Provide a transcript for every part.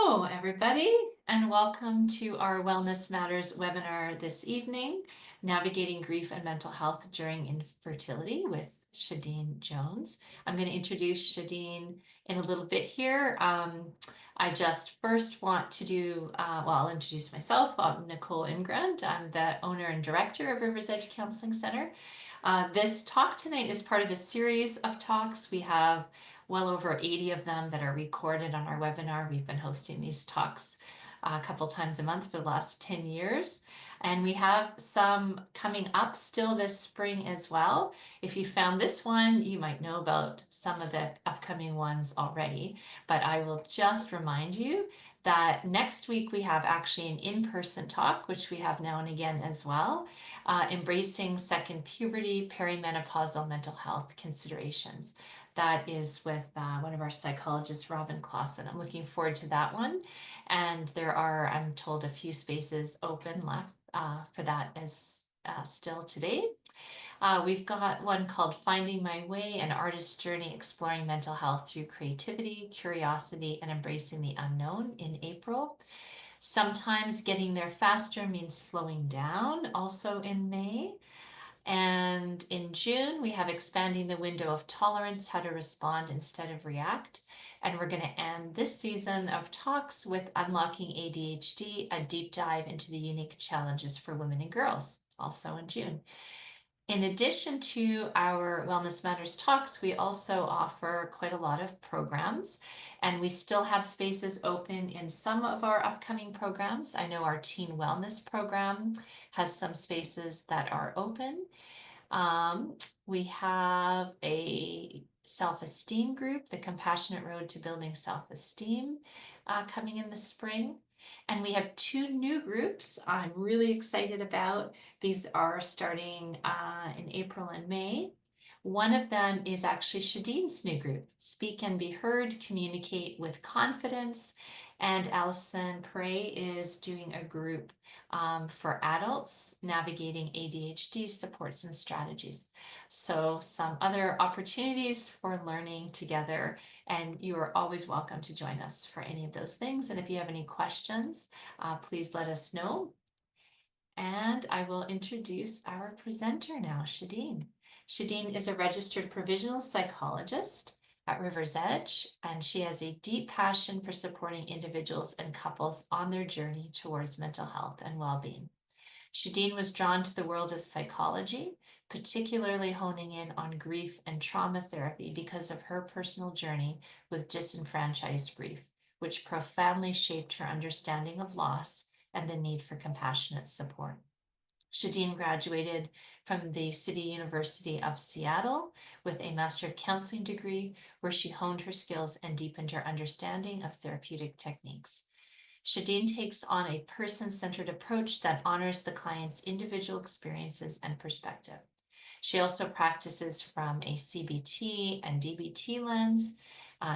Hello, everybody, and welcome to our Wellness Matters webinar this evening, Navigating Grief and Mental Health During Infertility with Shadeen Jones. I'm going to introduce Shadeen in a little bit here. I just first want to I'll introduce myself. I'm Nicole Ingrand. I'm the owner and director of Rivers Edge Counseling Center. This talk tonight is part of a series of talks. We have well over 80 of them that are recorded on our webinar. We've been hosting these talks a couple times a month for the last 10 years. And we have some coming up still this spring as well. If you found this one, you might know about some of the upcoming ones already, but I will just remind you that next week we have actually an in-person talk, which we have now and again as well, embracing second puberty, perimenopausal mental health considerations. That is with one of our psychologists, Robin Clausen. I'm looking forward to that one. And there are, I'm told, a few spaces open left for that as still today. We've got one called Finding My Way, an artist's journey exploring mental health through creativity, curiosity, and embracing the unknown in April. Sometimes getting there faster means slowing down, also in May. And in June, we have expanding the window of tolerance, how to respond instead of react. And we're going to end this season of talks with unlocking ADHD, a deep dive into the unique challenges for women and girls, also in June. In addition to our Wellness Matters talks, we also offer quite a lot of programs, and we still have spaces open in some of our upcoming programs. I know our Teen Wellness program has some spaces that are open. We have a self-esteem group, the Compassionate Road to Building Self-Esteem, coming in the spring. And we have two new groups I'm really excited about. These are starting in April and May. One of them is actually Shadeen's new group, Speak and Be Heard, Communicate with Confidence. And Alison Perret is doing a group for adults, navigating ADHD supports and strategies. So some other opportunities for learning together, and you are always welcome to join us for any of those things. And if you have any questions, please let us know. And I will introduce our presenter now, Shadeen. Shadeen is a registered provisional psychologist at River's Edge, and she has a deep passion for supporting individuals and couples on their journey towards mental health and well-being. Shadeen was drawn to the world of psychology, particularly honing in on grief and trauma therapy because of her personal journey with disenfranchised grief, which profoundly shaped her understanding of loss and the need for compassionate support. Shadeen graduated from the City University of Seattle with a Master of Counseling degree, where she honed her skills and deepened her understanding of therapeutic techniques. Shadeen takes on a person-centered approach that honors the client's individual experiences and perspective. She also practices from a CBT and DBT lens.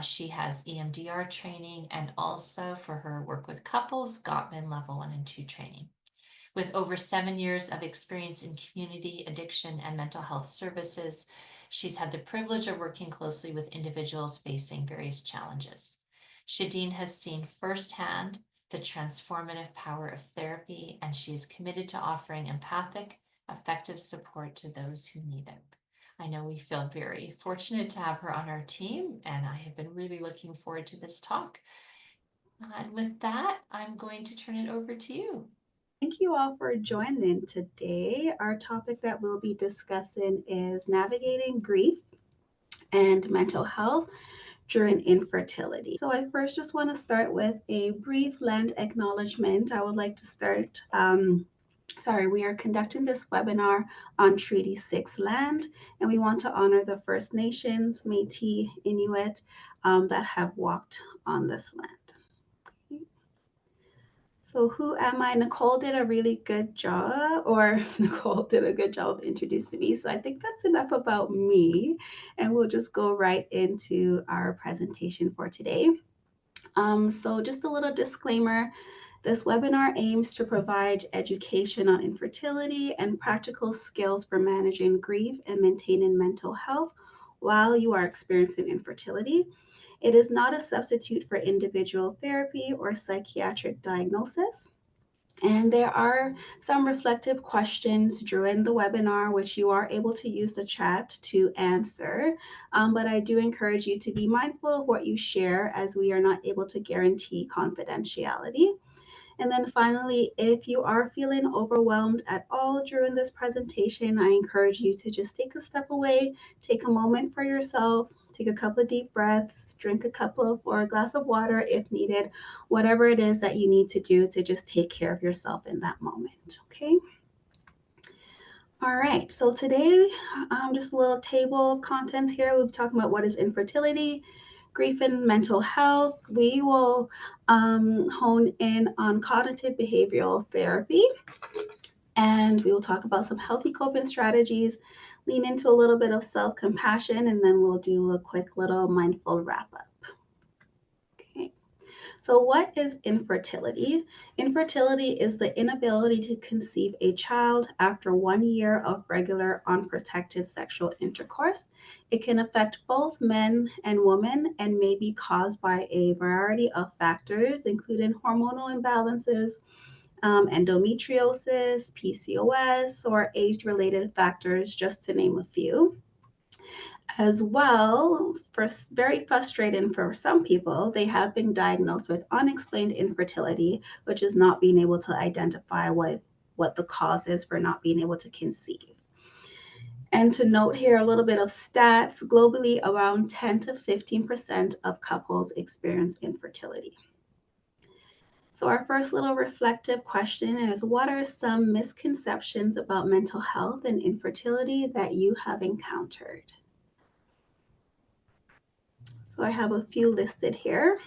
She has EMDR training, and also for her work with couples, Gottman Level 1 and 2 training. With over 7 years of experience in community, addiction, and mental health services, she's had the privilege of working closely with individuals facing various challenges. Shadeen has seen firsthand the transformative power of therapy, and she is committed to offering empathic, effective support to those who need it. I know we feel very fortunate to have her on our team, and I have been really looking forward to this talk. And with that, I'm going to turn it over to you. Thank you all for joining today. Our topic that we'll be discussing is navigating grief and mental health during infertility. So, I first just want to start with a brief land acknowledgement. I would like to start. We are conducting this webinar on Treaty 6 land, and we want to honor the First Nations, Métis, Inuit that have walked on this land. So, who am I? Nicole did a really good job, or Nicole did a good job of introducing me. So, I think that's enough about me. And we'll just go right into our presentation for today. So, just a little disclaimer, this webinar aims to provide education on infertility and practical skills for managing grief and maintaining mental health while you are experiencing infertility. It is not a substitute for individual therapy or psychiatric diagnosis. And there are some reflective questions during the webinar, which you are able to use the chat to answer. But I do encourage you to be mindful of what you share, as we are not able to guarantee confidentiality. And then finally, if you are feeling overwhelmed at all during this presentation, I encourage you to just take a step away, take a moment for yourself, take a couple of deep breaths, drink a cup of or a glass of water if needed, whatever it is that you need to do to just take care of yourself in that moment. Okay. All right. So today, just a little table of contents here. We'll be talking about what is infertility, grief and mental health. We will hone in on cognitive behavioral therapy, and we will talk about some healthy coping strategies, lean into a little bit of self compassion, and then we'll do a quick little mindful wrap up. Okay. So, what is infertility? Infertility is the inability to conceive a child after 1 year of regular, unprotected sexual intercourse. It can affect both men and women and may be caused by a variety of factors, including hormonal imbalances, endometriosis, PCOS, or age related factors, just to name a few. As well, for very frustrating for some people, they have been diagnosed with unexplained infertility, which is not being able to identify what the cause is for not being able to conceive. And to note here a little bit of stats, globally, around 10 to 15% of couples experience infertility. So, our first little reflective question is, what are some misconceptions about mental health and infertility that you have encountered? So, I have a few listed here.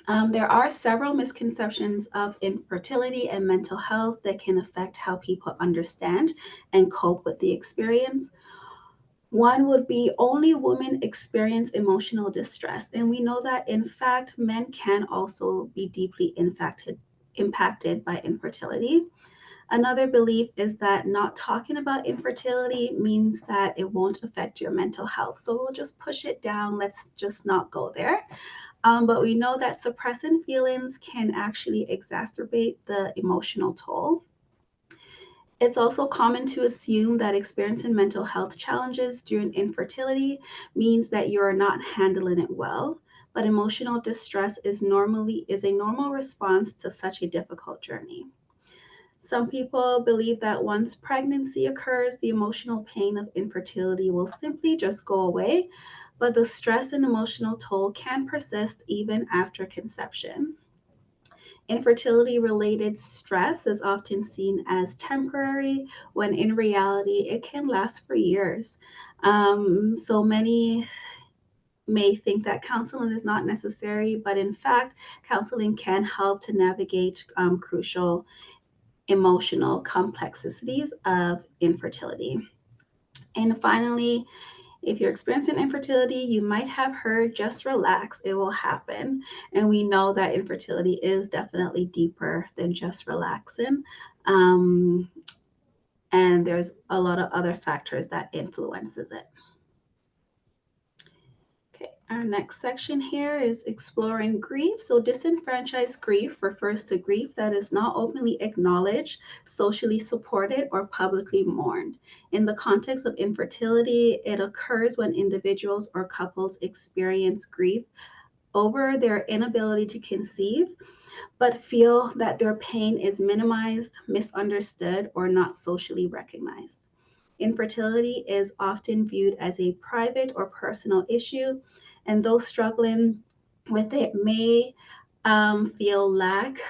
There are several misconceptions of infertility and mental health that can affect how people understand and cope with the experience. One would be only women experience emotional distress. And we know that, in fact, men can also be deeply impacted by infertility. Another belief is that not talking about infertility means that it won't affect your mental health. So we'll just push it down. Let's just not go there. But we know that suppressing feelings can actually exacerbate the emotional toll. It's also common to assume that experiencing mental health challenges during infertility means that you are not handling it well, but emotional distress is a normal response to such a difficult journey. Some people believe that once pregnancy occurs, the emotional pain of infertility will simply just go away, but the stress and emotional toll can persist even after conception. Infertility related stress is often seen as temporary, when in reality, it can last for years. So many may think that counseling is not necessary, but in fact, counseling can help to navigate crucial emotional complexities of infertility. And finally, if you're experiencing infertility, you might have heard just relax, it will happen. And we know that infertility is definitely deeper than just relaxing. Um, and there's a lot of other factors that influences it. Okay, our next section here is exploring grief. So, disenfranchised grief refers to grief that is not openly acknowledged, socially supported, or publicly mourned. In the context of infertility, it occurs when individuals or couples experience grief over their inability to conceive, but feel that their pain is minimized, misunderstood, or not socially recognized. Infertility is often viewed as a private or personal issue, and those struggling with it feel lack,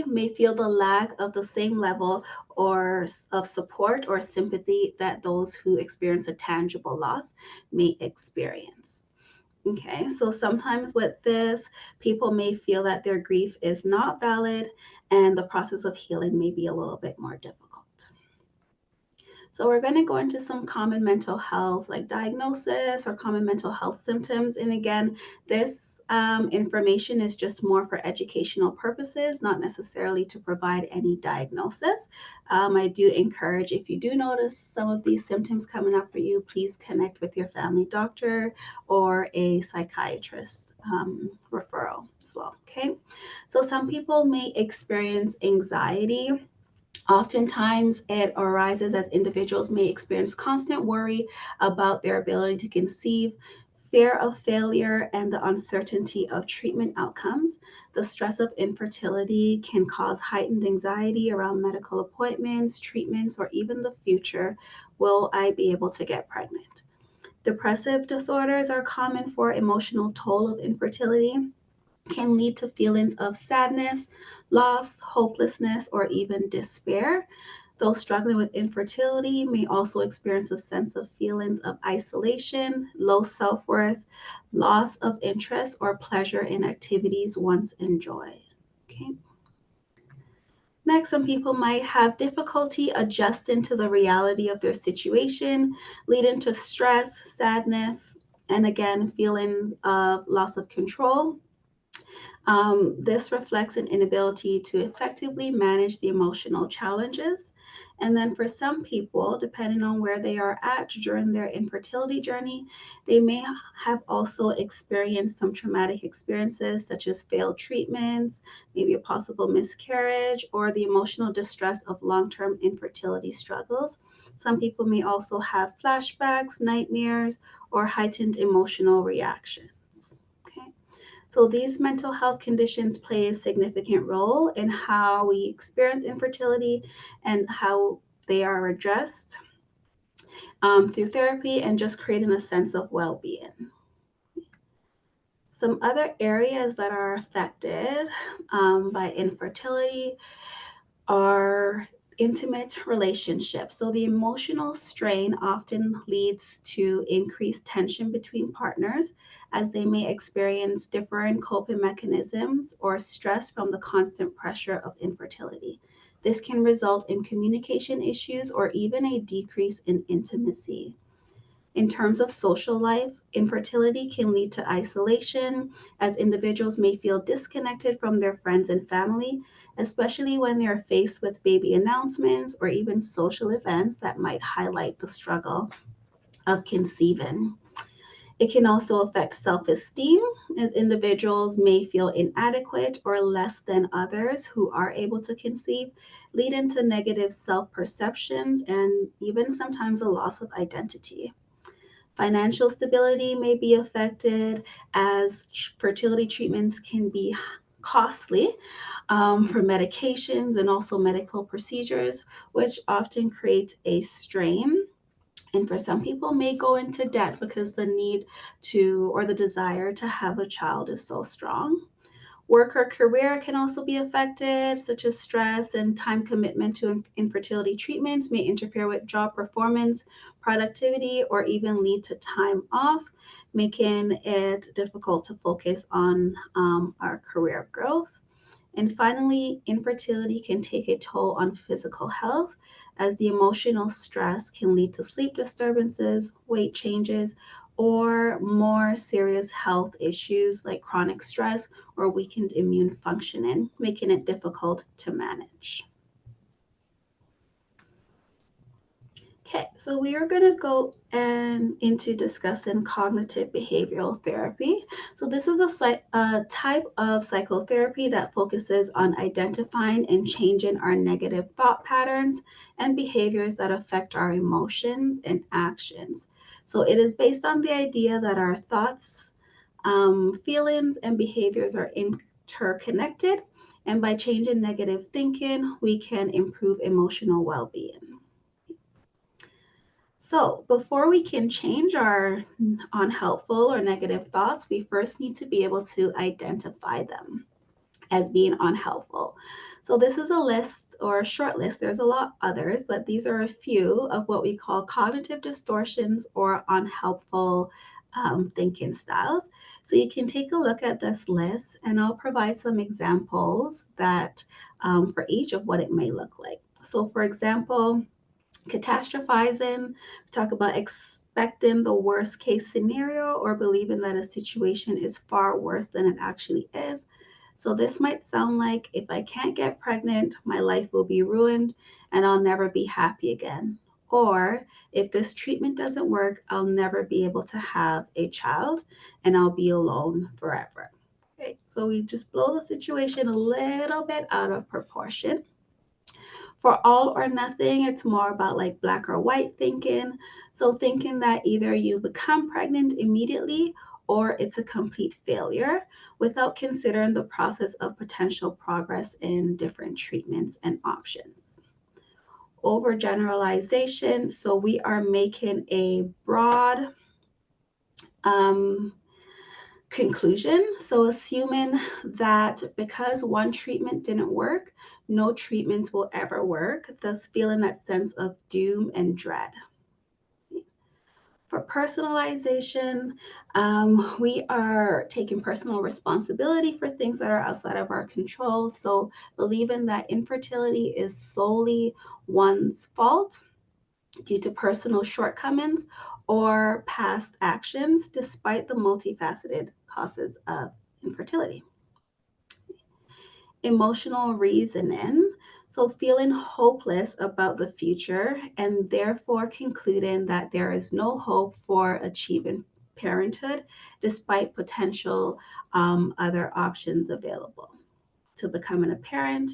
may feel the lack of the same level of support or sympathy that those who experience a tangible loss may experience. Okay, so sometimes with this, people may feel that their grief is not valid and the process of healing may be a little bit more difficult. So we're going to go into some common mental health, like diagnosis or common mental health symptoms. And again, this information is just more for educational purposes, not necessarily to provide any diagnosis. I do encourage, if you do notice some of these symptoms coming up for you, please connect with your family doctor or a psychiatrist referral as well. Okay. So, some people may experience anxiety. Oftentimes, it arises as individuals may experience constant worry about their ability to conceive, fear of failure, and the uncertainty of treatment outcomes. The stress of infertility can cause heightened anxiety around medical appointments, treatments, or even the future. Will I be able to get pregnant? Depressive disorders are common for emotional toll of infertility, can lead to feelings of sadness, loss, hopelessness, or even despair. Those struggling with infertility may also experience a sense of feelings of isolation, low self worth, loss of interest or pleasure in activities once enjoyed. Okay. Next, some people might have difficulty adjusting to the reality of their situation, leading to stress, sadness, and again, feeling of loss of control. This reflects an inability to effectively manage the emotional challenges. And then, for some people, depending on where they are at during their infertility journey, they may have also experienced some traumatic experiences, such as failed treatments, maybe a possible miscarriage, or the emotional distress of long term infertility struggles. Some people may also have flashbacks, nightmares, or heightened emotional reactions. Okay. So, these mental health conditions play a significant role in how we experience infertility and how they are addressed through therapy and just creating a sense of well being. Some other areas that are affected by infertility are intimate relationships. So, the emotional strain often leads to increased tension between partners as they may experience different coping mechanisms or stress from the constant pressure of infertility. This can result in communication issues or even a decrease in intimacy. In terms of social life, infertility can lead to isolation, as individuals may feel disconnected from their friends and family, especially when they are faced with baby announcements or even social events that might highlight the struggle of conceiving. It can also affect self esteem, as individuals may feel inadequate or less than others who are able to conceive, leading to negative self perceptions and even sometimes a loss of identity. Financial stability may be affected as fertility treatments can be costly for medications and also medical procedures, which often creates a strain. And for some people may go into debt because the need to or the desire to have a child is so strong. Work or career can also be affected, such as stress and time commitment to infertility treatments may interfere with job performance, productivity, or even lead to time off, making it difficult to focus on our career growth. And finally, infertility can take a toll on physical health as the emotional stress can lead to sleep disturbances, weight changes, or more serious health issues like chronic stress or weakened immune functioning, making it difficult to manage. Okay, so we are going to go and into discussing cognitive behavioral therapy. So this is a type of psychotherapy that focuses on identifying and changing our negative thought patterns and behaviors that affect our emotions and actions. So it is based on the idea that our thoughts, feelings, and behaviors are interconnected, and by changing negative thinking, we can improve emotional well-being. So, before we can change our unhelpful or negative thoughts, we first need to be able to identify them as being unhelpful. So, this is a list or a short list. There's a lot others, but these are a few of what we call cognitive distortions or unhelpful thinking styles. So, you can take a look at this list, and I'll provide some examples that for each of what it may look like. So, for example, Catastrophizing, talk about expecting the worst case scenario or believing that a situation is far worse than it actually is. So, this might sound like if I can't get pregnant, my life will be ruined and I'll never be happy again. Or if this treatment doesn't work, I'll never be able to have a child and I'll be alone forever. Okay, so we just blow the situation a little bit out of proportion. For all or nothing, it's more about like black or white thinking. So, thinking that either you become pregnant immediately or it's a complete failure without considering the process of potential progress in different treatments and options. Overgeneralization. So, we are making a broad um, conclusion. So, assuming that because one treatment didn't work, no treatments will ever work, thus feeling that sense of doom and dread. For personalization, we are taking personal responsibility for things that are outside of our control. So, believing that infertility is solely one's fault due to personal shortcomings or past actions, despite the multifaceted causes of infertility. Emotional reasoning, so feeling hopeless about the future and therefore concluding that there is no hope for achieving parenthood despite potential other options available to becoming a parent.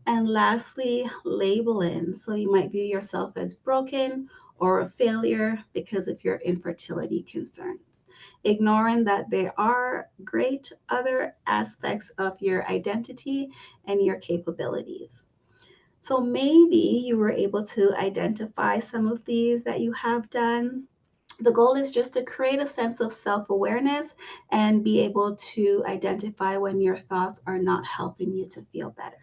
And lastly, labeling. So you might view yourself as broken or a failure because of your infertility concerns, ignoring that there are great other aspects of your identity and your capabilities. So maybe you were able to identify some of these that you have done. The goal is just to create a sense of self awareness and be able to identify when your thoughts are not helping you to feel better.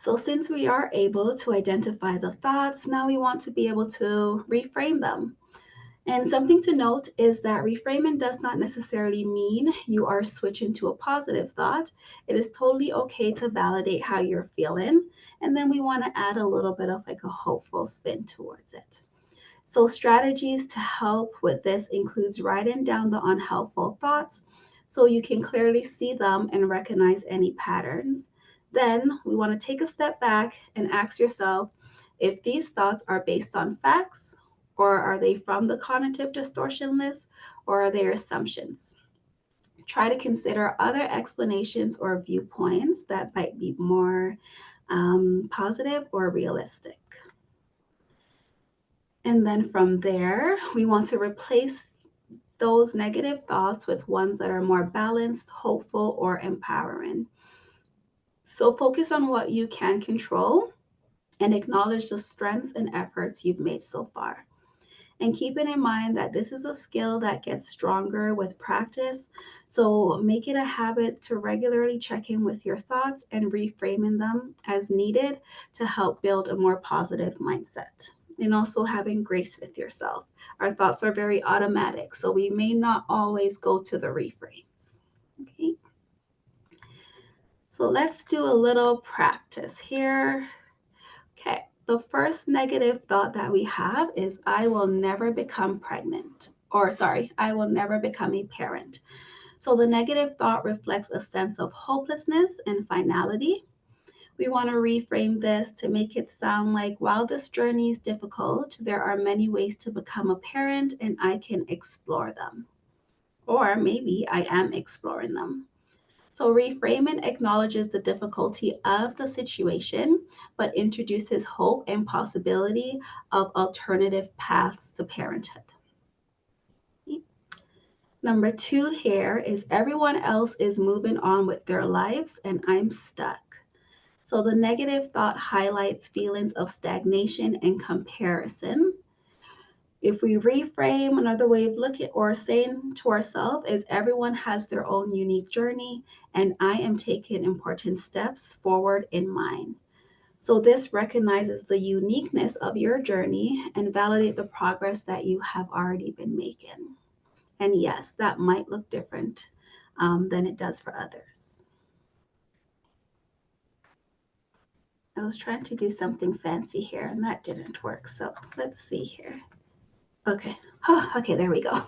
So, since we are able to identify the thoughts, now we want to be able to reframe them. And something to note is that reframing does not necessarily mean you are switching to a positive thought. It is totally okay to validate how you're feeling. And then we want to add a little bit of like a hopeful spin towards it. So strategies to help with this includes writing down the unhelpful thoughts so you can clearly see them and recognize any patterns. Then we want to take a step back and ask yourself if these thoughts are based on facts or are they from the cognitive distortion list or are they assumptions? Try to consider other explanations or viewpoints that might be more positive or realistic. And then from there, we want to replace those negative thoughts with ones that are more balanced, hopeful, or empowering. So focus on what you can control and acknowledge the strengths and efforts you've made so far. And keeping in mind that this is a skill that gets stronger with practice. So make it a habit to regularly check in with your thoughts and reframing them as needed to help build a more positive mindset. And also having grace with yourself. Our thoughts are very automatic, so we may not always go to the reframes. Okay, so let's do a little practice here. Okay, the first negative thought that we have is I will never become pregnant. Or, sorry, I will never become a parent. So, the negative thought reflects a sense of hopelessness and finality. We want to reframe this to make it sound like while this journey is difficult, there are many ways to become a parent and I can explore them. Or maybe I am exploring them. So, reframing acknowledges the difficulty of the situation, but introduces hope and possibility of alternative paths to parenthood. Number two here is everyone else is moving on with their lives and I'm stuck. So, the negative thought highlights feelings of stagnation and comparison. If we reframe, another way of looking or saying to ourselves is everyone has their own unique journey, and I am taking important steps forward in mine. So this recognizes the uniqueness of your journey and validate the progress that you have already been making. And yes, that might look different than it does for others. I was trying to do something fancy here and that didn't work. So let's see here. Okay. Oh, okay, there we go.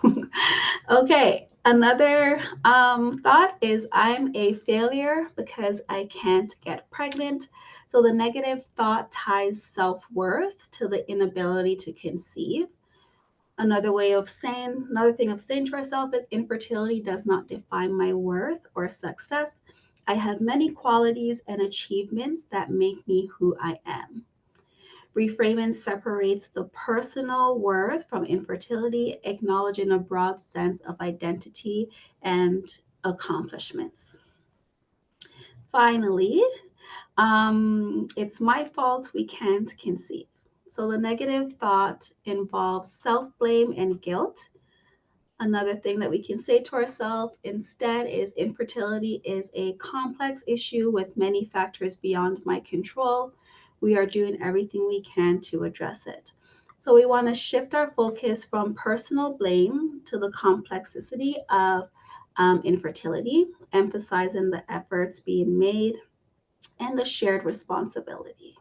Okay. Another thought is I'm a failure because I can't get pregnant. So the negative thought ties self worth to the inability to conceive. Another thing of saying to ourselves is infertility does not define my worth or success. I have many qualities and achievements that make me who I am. Reframing separates the personal worth from infertility, acknowledging a broad sense of identity and accomplishments. Finally, it's my fault we can't conceive. So the negative thought involves self blame and guilt. Another thing that we can say to ourselves instead is infertility is a complex issue with many factors beyond my control. We are doing everything we can to address it. So we want to shift our focus from personal blame to the complexity of infertility, emphasizing the efforts being made and the shared responsibility.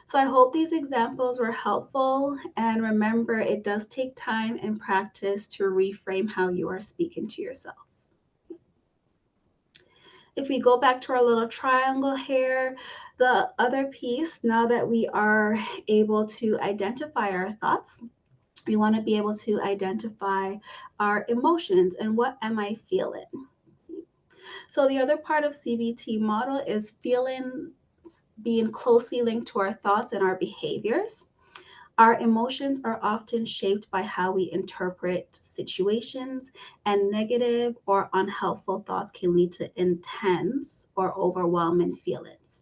So I hope these examples were helpful. And remember, it does take time and practice to reframe how you are speaking to yourself. If we go back to our little triangle here, the other piece, now that we are able to identify our thoughts, we want to be able to identify our emotions and what am I feeling. So the other part of CBT model is feeling being closely linked to our thoughts and our behaviors. Our emotions are often shaped by how we interpret situations, and negative or unhelpful thoughts can lead to intense or overwhelming feelings.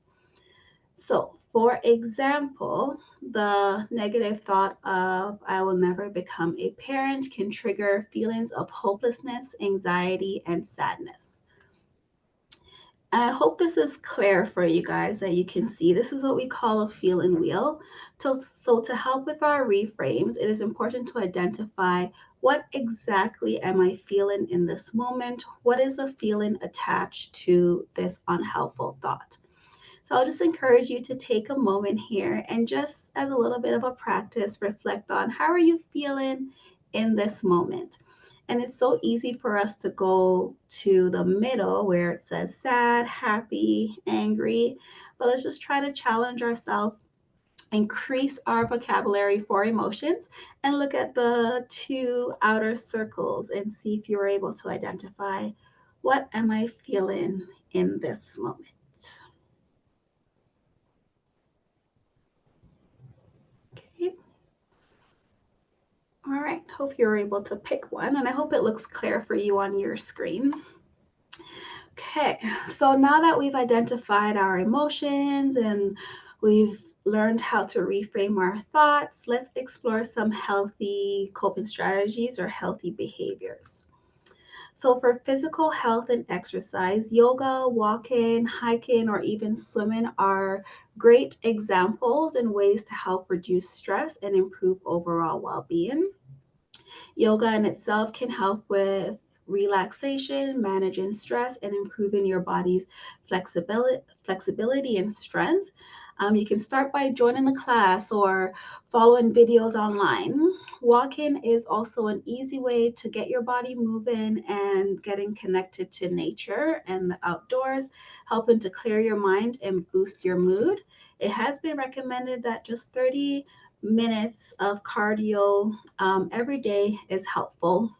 So, for example, the negative thought of I will never become a parent can trigger feelings of hopelessness, anxiety, and sadness. And I hope this is clear for you guys that you can see. This is what we call a feeling wheel. So to help with our reframes, it is important to identify what exactly am I feeling in this moment? What is the feeling attached to this unhelpful thought? So I'll just encourage you to take a moment here and just as a little bit of a practice, reflect on how are you feeling in this moment. And it's so easy for us to go to the middle where it says sad, happy, angry. But let's just try to challenge ourselves, increase our vocabulary for emotions, and look at the two outer circles and see if you're able to identify what am I feeling in this moment. Okay. All right, hope you're able to pick one, and I hope it looks clear for you on your screen. Okay, so now that we've identified our emotions and we've learned how to reframe our thoughts, let's explore some healthy coping strategies or healthy behaviors. So, for physical health and exercise, yoga, walking, hiking, or even swimming are great examples and ways to help reduce stress and improve overall well being. Yoga in itself can help with relaxation, managing stress, and improving your body's flexibility and strength. You can start by joining a class or following videos online. Walking is also an easy way to get your body moving and getting connected to nature and the outdoors, helping to clear your mind and boost your mood. It has been recommended that just 30 minutes of cardio every day is helpful.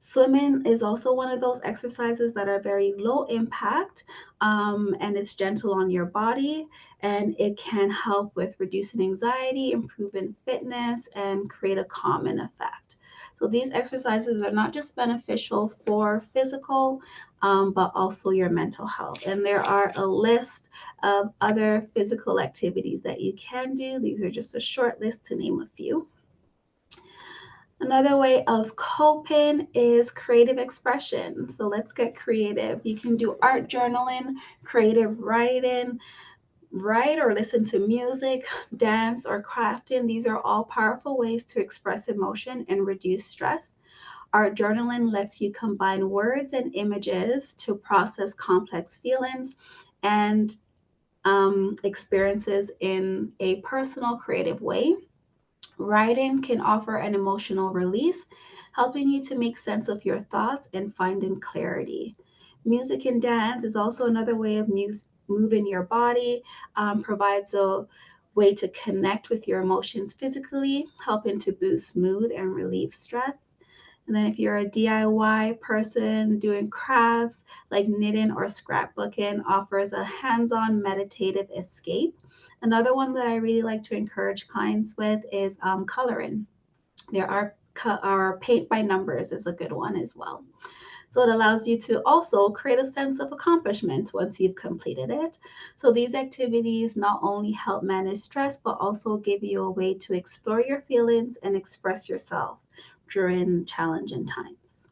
Swimming is also one of those exercises that are very low impact and it's gentle on your body and it can help with reducing anxiety, improving fitness, and create a calming effect. So these exercises are not just beneficial for physical, but also your mental health. And there are a list of other physical activities that you can do. These are just a short list to name a few. Another way of coping is creative expression. So let's get creative. You can do art journaling, creative writing, write or listen to music, dance, or crafting. These are all powerful ways to express emotion and reduce stress. Art journaling lets you combine words and images to process complex feelings, and experiences in a personal, creative way. Writing can offer an emotional release, helping you to make sense of your thoughts and finding clarity. Music and dance is also another way of moving your body, provides a way to connect with your emotions physically, helping to boost mood and relieve stress. And then if you're a DIY person doing crafts like knitting or scrapbooking, offers a hands-on meditative escape. Another one that I really like to encourage clients with is coloring. There are paint by numbers is a good one as well. So it allows you to also create a sense of accomplishment once you've completed it. So these activities not only help manage stress, but also give you a way to explore your feelings and express yourself during challenging times.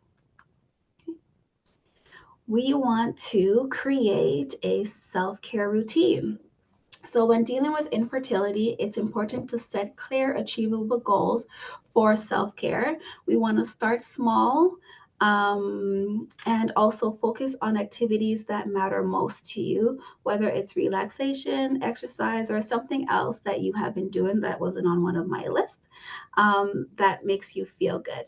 We want to create a self care routine. So, when dealing with infertility, it's important to set clear, achievable goals for self care. We want to start small and also focus on activities that matter most to you, whether it's relaxation, exercise, or something else that you have been doing that wasn't on one of my lists that makes you feel good.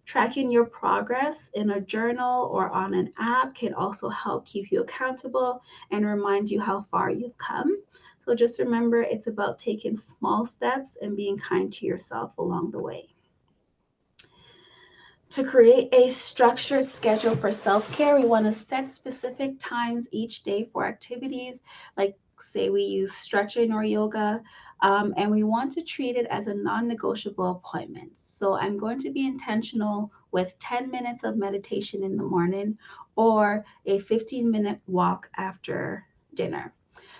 Tracking your progress in a journal or on an app can also help keep you accountable and remind you how far you've come. So just remember it's about taking small steps and being kind to yourself along the way. To create a structured schedule for self care, we want to set specific times each day for activities, like, say, we use stretching or yoga, and we want to treat it as a non negotiable appointment. So, I'm going to be intentional with 10 minutes of meditation in the morning or a 15-minute walk after dinner.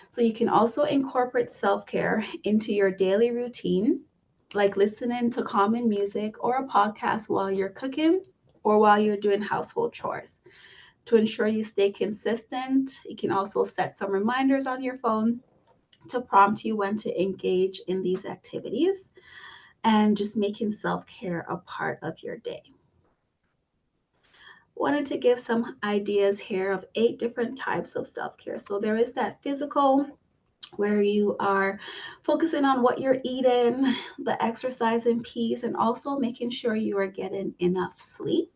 So you can also incorporate self care into your daily routine, like listening to calming music or a podcast while you're cooking or while you're doing household chores. To ensure you stay consistent, you can also set some reminders on your phone to prompt you when to engage in these activities and just making self care a part of your day. Wanted to give some ideas here of 8 different types of self care. So there is that physical, where you are focusing on what you're eating, the exercise in peace, and also making sure you are getting enough sleep.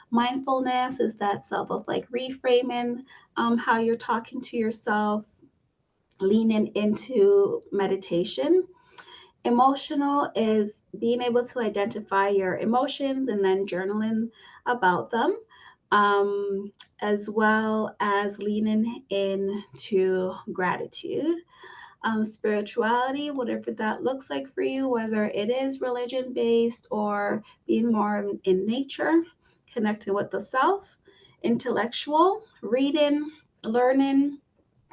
Mindfulness is that self of like reframing how you're talking to yourself, leaning into meditation. Emotional is being able to identify your emotions and then journaling about them, um, as well as leaning into gratitude. Spirituality, whatever that looks like for you, whether it is religion based or being more in nature, connecting with the self. Intellectual, reading, learning.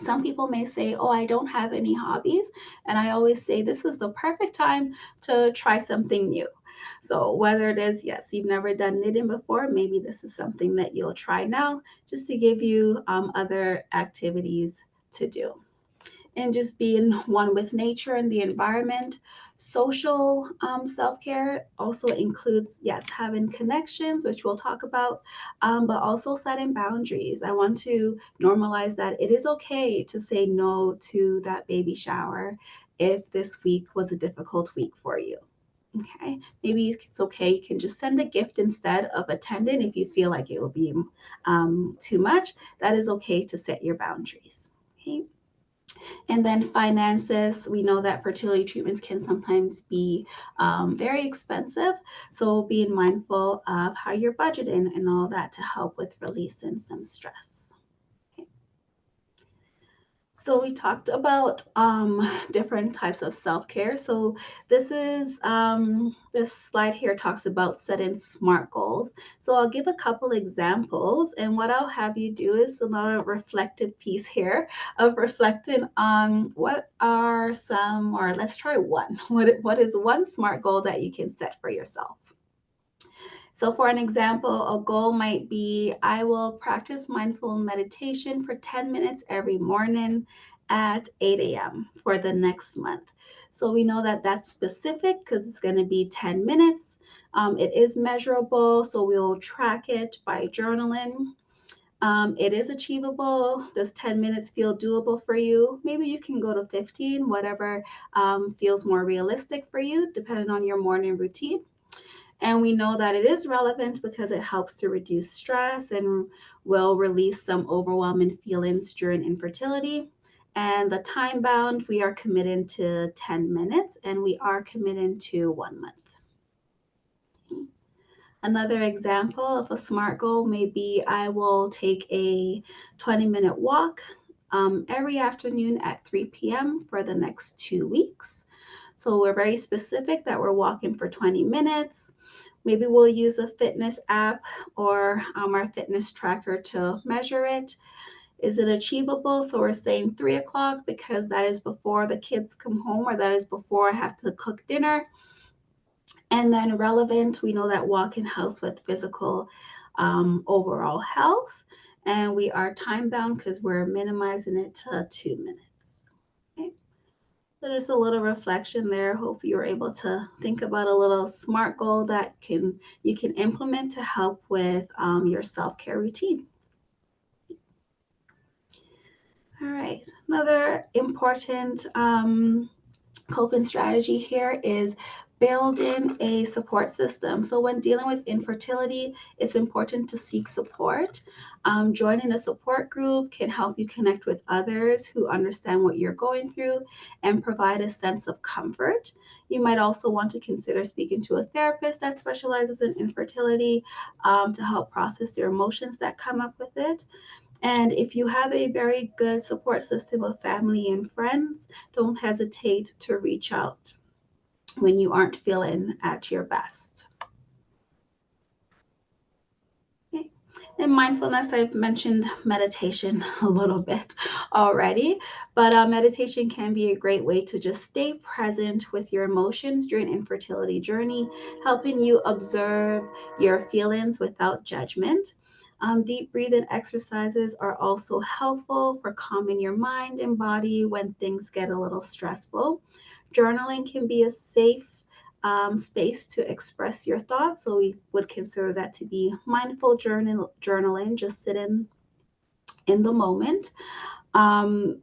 Some people may say, oh, I don't have any hobbies. And I always say, this is the perfect time to try something new. So, whether it is, yes, you've never done knitting before, maybe this is something that you'll try now just to give you other activities to do, and just being one with nature and the environment. Social self care also includes, yes, having connections, which we'll talk about, but also setting boundaries. I want to normalize that it is okay to say no to that baby shower if this week was a difficult week for you. Okay, maybe it's okay. You can just send a gift instead of attending if you feel like it will be too much. That is okay to set your boundaries. Okay. And then finances, we know that fertility treatments can sometimes be very expensive. So being mindful of how you're budgeting and all that to help with releasing some stress. So we talked about different types of self-care. So this slide here talks about setting SMART goals. So I'll give a couple examples, and what I'll have you do is a lot of reflective piece here of reflecting on what are some, or let's try one. What is one SMART goal that you can set for yourself? So, for an example, a goal might be I will practice mindful meditation for 10 minutes every morning at 8 a.m. for the next month. So, we know that that's specific because it's going to be 10 minutes. It is measurable, so we'll track it by journaling. It is achievable. Does 10 minutes feel doable for you? Maybe you can go to 15, whatever feels more realistic for you, depending on your morning routine. And we know that it is relevant because it helps to reduce stress and will release some overwhelming feelings during infertility. And the time bound, we are committed to 10 minutes and we are committed to 1 month. Another example of a SMART goal may be I will take a 20-minute walk every afternoon at 3 p.m. for the next 2 weeks. So we're very specific that we're walking for 20 minutes. Maybe we'll use a fitness app or our fitness tracker to measure it. Is it achievable? So we're saying 3 o'clock because that is before the kids come home or that is before I have to cook dinner. And then relevant, we know that walking helps with physical overall health. And we are time bound because we're minimizing it to 2 minutes. Okay. So just a little reflection there. Hope you were able to think about a little SMART goal that you can implement to help with your self-care routine. All right. Another important coping strategy here is building a support system. So when dealing with infertility, it's important to seek support. Joining a support group can help you connect with others who understand what you're going through and provide a sense of comfort. You might also want to consider speaking to a therapist that specializes in infertility to help process your emotions that come up with it. And if you have a very good support system of family and friends, don't hesitate to reach out when you aren't feeling at your best. Okay. And mindfulness, I've mentioned meditation a little bit already, but meditation can be a great way to just stay present with your emotions during infertility journey, helping you observe your feelings without judgment. Deep breathing exercises are also helpful for calming your mind and body when things get a little stressful. Journaling can be a safe space to express your thoughts. So we would consider that to be mindful journaling, just sitting in the moment,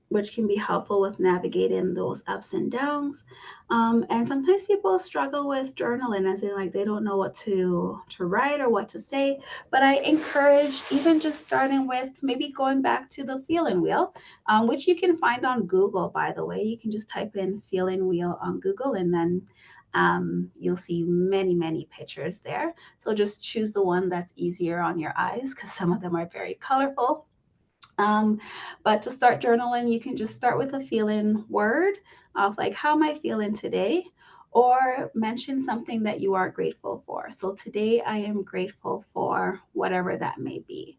which can be helpful with navigating those ups and downs. And sometimes people struggle with journaling, as in like they don't know what to write or what to say. But I encourage even just starting with maybe going back to the feeling wheel, which you can find on Google, by the way. You can just type in feeling wheel on Google and then you'll see many, many pictures there. So just choose the one that's easier on your eyes because some of them are very colorful. Um, but to start journaling, you can just start with a feeling word of like, how am I feeling today? Or mention something that you are grateful for. So today I am grateful for whatever that may be.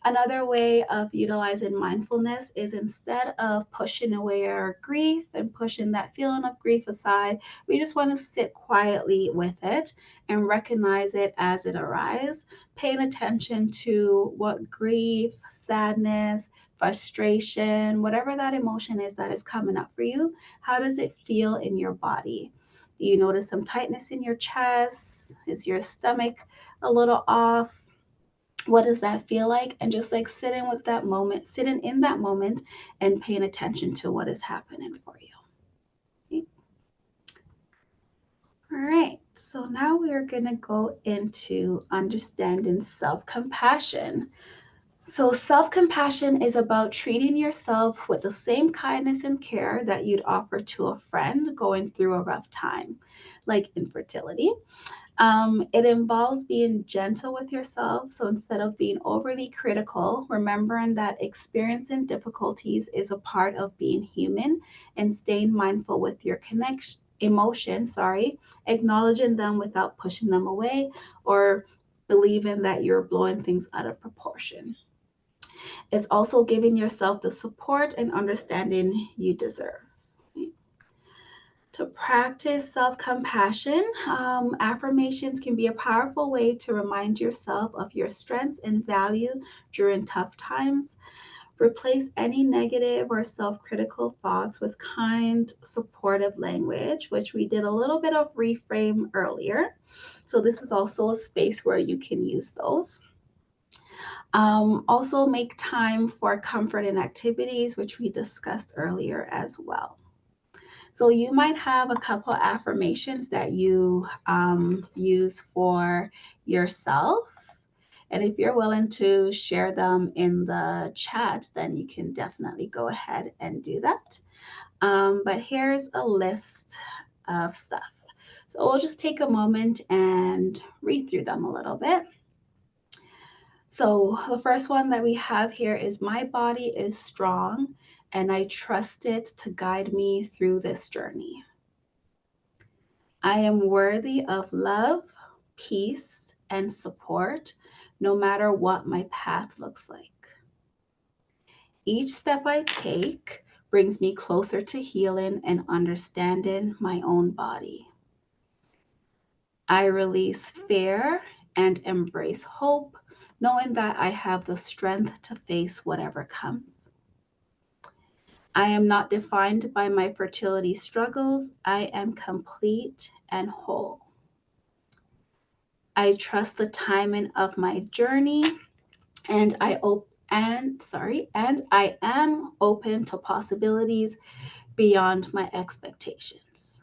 Another way of utilizing mindfulness is instead of pushing away our grief and pushing that feeling of grief aside, we just want to sit quietly with it and recognize it as it arises, paying attention to what grief, sadness, frustration, whatever that emotion is that is coming up for you, how does it feel in your body? Do you notice some tightness in your chest? Is your stomach a little off? What does that feel like? And just like sitting with that moment, sitting in that moment and paying attention to what is happening for you. Okay. All right, so now we are going to go into understanding self compassion. So, self compassion is about treating yourself with the same kindness and care that you'd offer to a friend going through a rough time, like infertility. It involves being gentle with yourself. So instead of being overly critical, remembering that experiencing difficulties is a part of being human and staying mindful with your connection emotions, acknowledging them without pushing them away or believing that you're blowing things out of proportion. It's also giving yourself the support and understanding you deserve. To practice self compassion, affirmations can be a powerful way to remind yourself of your strengths and value during tough times. Replace any negative or self critical thoughts with kind, supportive language, which we did a little bit of reframe earlier. So, this is also a space where you can use those. Also, make time for comfort and activities, which we discussed earlier as well. So, you might have a couple affirmations that you use for yourself. And if you're willing to share them in the chat, then you can definitely go ahead and do that. But here's a list of stuff. So we'll just take a moment and read through them a little bit. So the first one that we have here is my body is strong and I trust it to guide me through this journey. I am worthy of love, peace, and support, no matter what my path looks like. Each step I take brings me closer to healing and understanding my own body. I release fear and embrace hope, knowing that I have the strength to face whatever comes. I am not defined by my fertility struggles. I am complete and whole. I trust the timing of my journey and and I am open to possibilities beyond my expectations.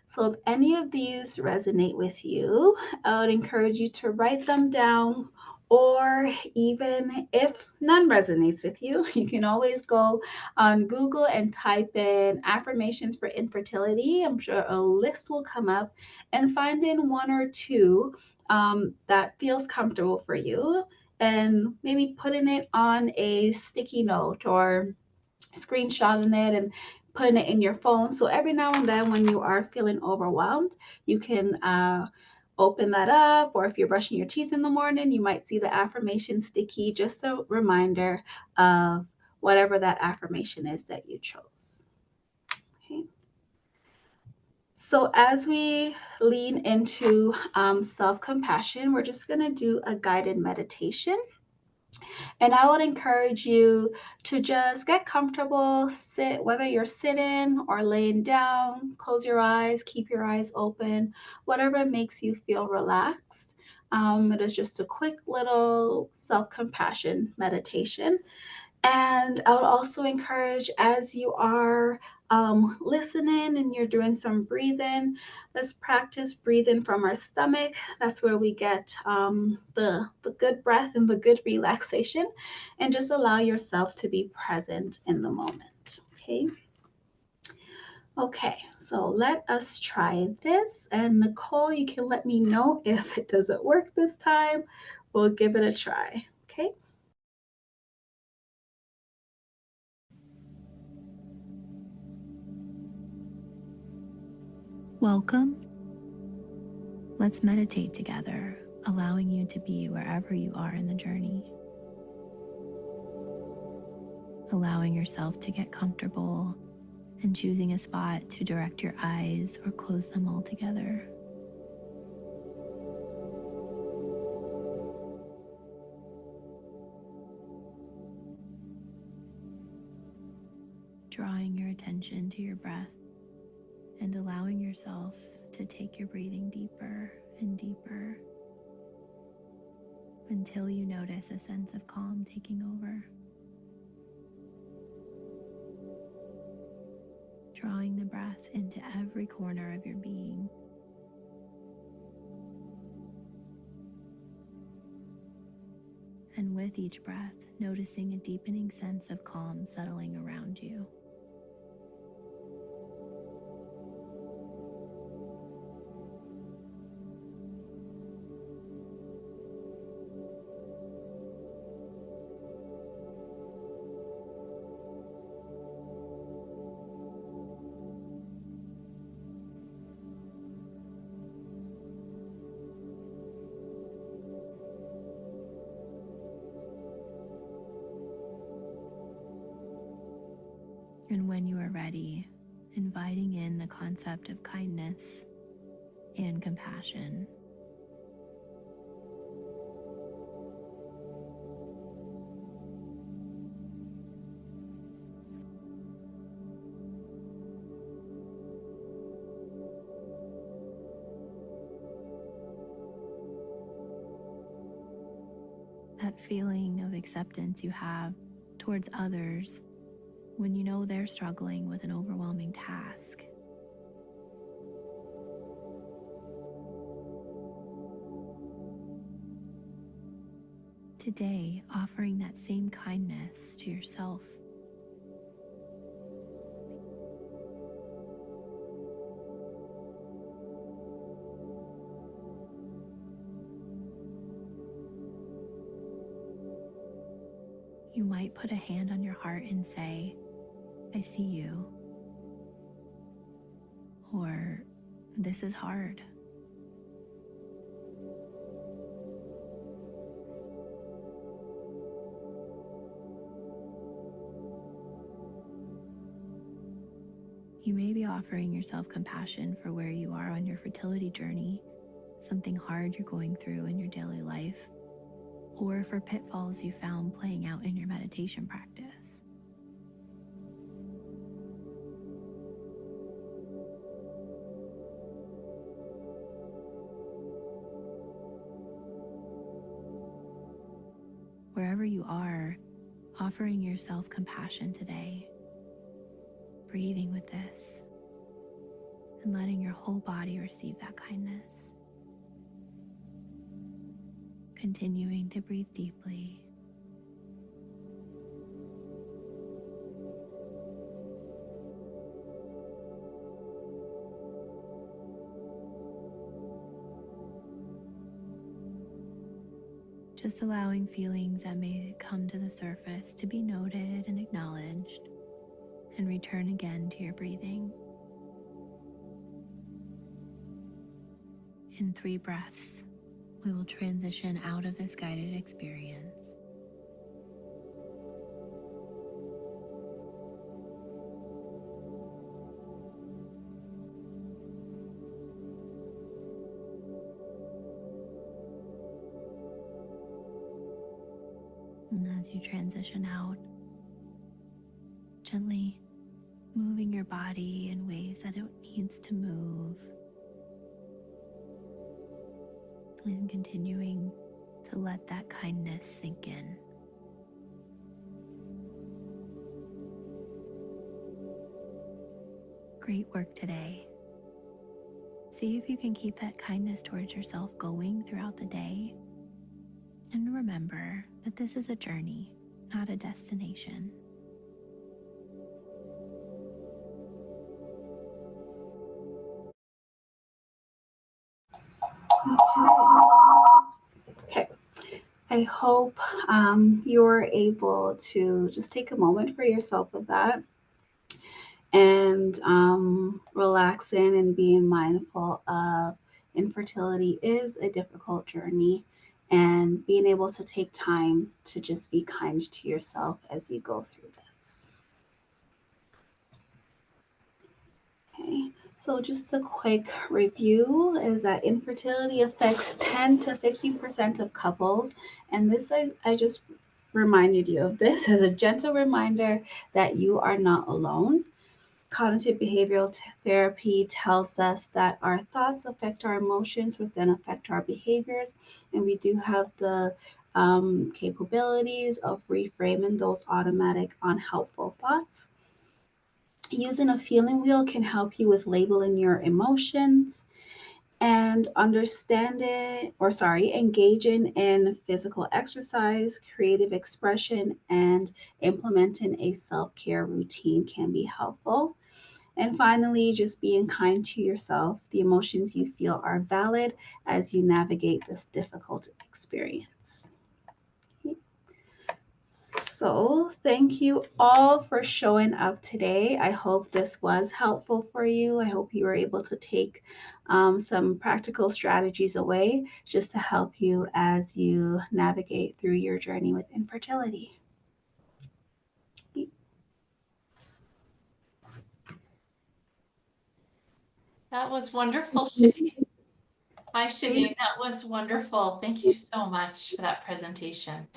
So, if any of these resonate with you, I would encourage you to write them down. Or even if none resonates with you, you can always go on Google and type in affirmations for infertility. I'm sure a list will come up and find in one or two that feels comfortable for you. And maybe putting it on a sticky note or screenshotting it and putting it in your phone. So every now and then, when you are feeling overwhelmed, you can open that up. Or if you're brushing your teeth in the morning, you might see the affirmation sticky, just a reminder of whatever that affirmation is that you chose. Okay. So as we lean into self compassion, we're just going to do a guided meditation. And I would encourage you to just get comfortable, sit, whether you're sitting or laying down, close your eyes, keep your eyes open, whatever makes you feel relaxed. It is just a quick little self compassion meditation. And I would also encourage, as you are listening and you're doing some breathing, let's practice breathing from our stomach. That's where we get the good breath and the good relaxation. And just allow yourself to be present in the moment. Okay. Okay, so let us try this. And Nicole, you can let me know if it doesn't work this time. We'll give it a try. Okay. Welcome. Let's meditate together, allowing you to be wherever you are in the journey. Allowing yourself to get comfortable and choosing a spot to direct your eyes or close them altogether. Drawing your attention to your breath and allowing yourself to take your breathing deeper and deeper until you notice a sense of calm taking over. Drawing the breath into every corner of your being. And with each breath, noticing a deepening sense of calm settling around you. And when you are ready, inviting in the concept of kindness and compassion. That that feeling of acceptance you have towards others when you know they're struggling with an overwhelming task. Today, offering that same kindness to yourself. You might put a hand on your heart and say, I see you, or this is hard. You may be offering yourself compassion for where you are on your fertility journey, something hard you're going through in your daily life, or for pitfalls you found playing out in your meditation practice. Wherever you are, offering yourself compassion today, breathing with this, and letting your whole body receive that kindness. Continuing to breathe deeply. Just allowing feelings that may come to the surface to be noted and acknowledged, and return again to your breathing. In 3 breaths, we will transition out of this guided experience. And as you transition out, gently moving your body in ways that it needs to move, and continuing to let that kindness sink in. Great work today. See if you can keep that kindness towards yourself going throughout the day. And remember that this is a journey, not a destination. Okay. I hope you're able to just take a moment for yourself with that and relax in and being mindful of infertility is a difficult journey, and being able to take time to just be kind to yourself as you go through this. Okay, so just a quick review is that infertility affects 10 to 15% of couples. And this, I just reminded you of this as a gentle reminder that you are not alone. Cognitive behavioral therapy tells us that our thoughts affect our emotions, which then affect our behaviors. And we do have the capabilities of reframing those automatic unhelpful thoughts. Using a feeling wheel can help you with labeling your emotions and engaging in physical exercise, creative expression, and implementing a self care routine can be helpful. And finally, just being kind to yourself. The emotions you feel are valid as you navigate this difficult experience. So, thank you all for showing up today. I hope this was helpful for you. I hope you were able to take some practical strategies away just to help you as you navigate through your journey with infertility. That was wonderful, Shadeen. Hi, Shadeen. That was wonderful. Thank you so much for that presentation.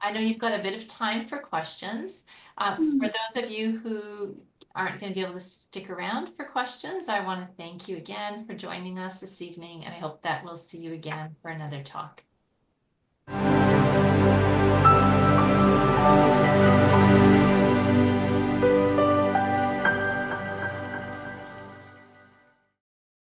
I know you've got a bit of time for questions. For those of you who aren't going to be able to stick around for questions, I want to thank you again for joining us this evening, and I hope that we'll see you again for another talk.